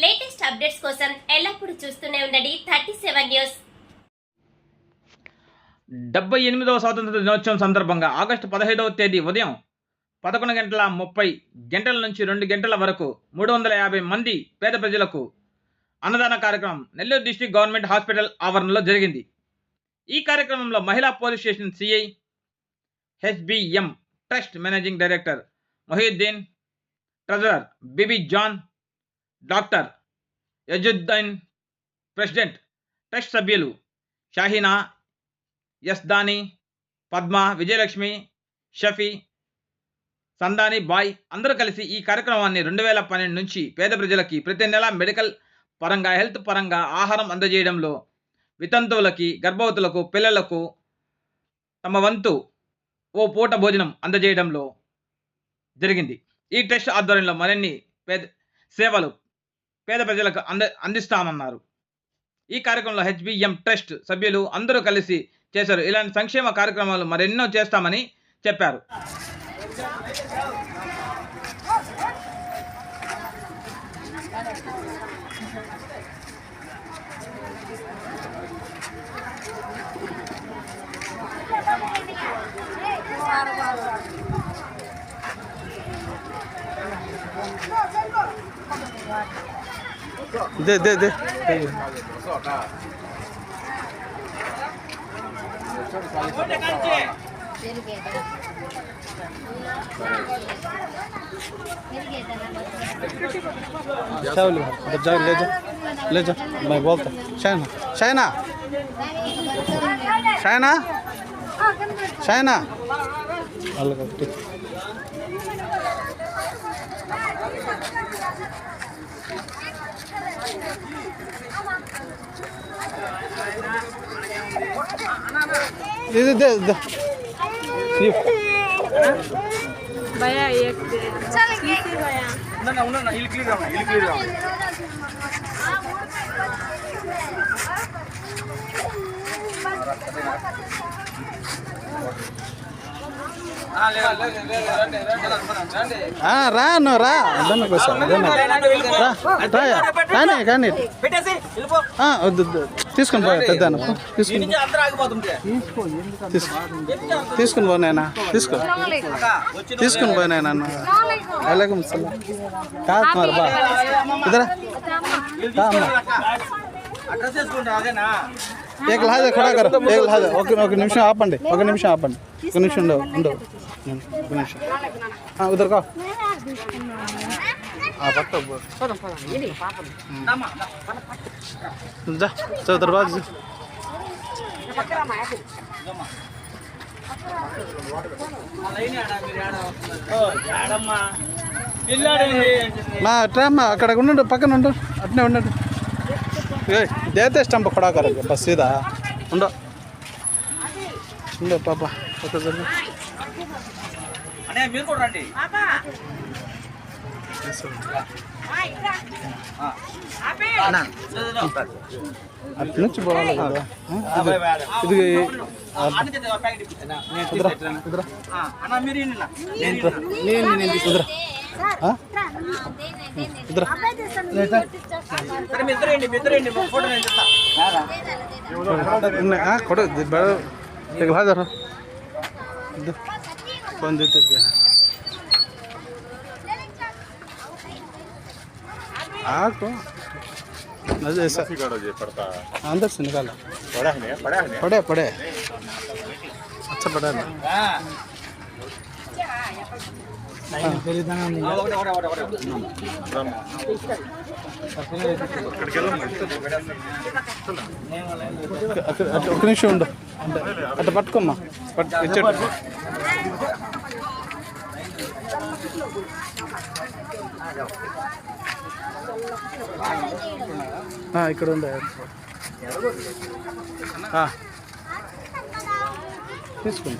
Latest updates కోసం ఎల్లప్పుడూ చూస్తూనే ఉండండి 37 న్యూస్. 78వ స్వాతంత్ర దినోత్సవం సందర్భంగా ఆగస్టు 15వ తేదీ ఉదయం 11:30 నుంచి 2 గంటల వరకు 350 మంది పేద ప్రజలకు అన్నదాన కార్యక్రమం నెల్లూరు డిస్ట్రిక్ట్ గవర్నమెంట్ హాస్పిటల్ ఆవరణలో జరిగింది. ఈ కార్యక్రమంలో మహిళా police station CI, HBM trust managing director Mohiuddin, treasurer Bibi John, doctor Yazuddin, president, trust సభ్యులు షాహీనా, యస్దాని, పద్మ, విజయలక్ష్మి, షఫీ, సందాని బాయ్ అందరూ కలిసి ఈ కార్యక్రమాన్ని 2012 నుంచి పేద ప్రజలకి ప్రతి నెల మెడికల్ పరంగా, హెల్త్ పరంగా ఆహారం అందజేయడంలో, వితంతువులకి, గర్భవతులకు, పిల్లలకు తమ వంతు ఓ పూట భోజనం అందజేయడంలో జరిగింది. ఈ ట్రస్ట్ ఆధ్వర్యంలో మరిన్ని సేవలు పేద ప్రజలకు అందిస్తామన్నారు. ఈ కార్యక్రమంలో హెచ్బిఎం ట్రస్ట్ సభ్యులు అందరూ కలిసి చేశారు. ఇలాంటి సంక్షేమ కార్యక్రమాలు మరెన్నో చేస్తామని చెప్పారు. दे दे दे जाओ ले जा मैं बोलता शायना शायना शायना शायना दे दे दे भैया एक दे चल भैया ना हिल क्लियर రా నువ్వు రా అదన్న కోసం కానీ కానీ తీసుకుని పోయా పెద్ద తీసుకుని పోయినా తీసుకుని పోయినా నన్ను అలాగం కాదు మరి బా ఇద్దరా एक लहाजा खड़ा करो एक लहाजा ఒక నిమిషం ఆపండి ఒక నిమిషం ఉండవు ఒక నిమిషం उधर का जा चल दरवाजे మా అట్రా అక్కడ ఉండు పక్కన ఉండు అట్నే ఉండండి देते स्टंप खड़ा करोगे बस सीधा उंडो उंडो पापा पता चल అనే మీరు కూడా రండి పాపా అన్నా అట్లా నుంచి పోవాలి కదా ఇది అన్న మీరు నేను కుదరా इधर ಕೊಡು ಬೇಡ ಹಾಜರು ಬಂದಿತ್ತು आपको अंदर से निकाला पड़े पड़े अच्छा पड़ा ना ఒక నిమిషం ఉండు అట్లా పట్టుకోమ్మా ఇచ్చేట్టు ఇక్కడ ఉండే తీసుకోండి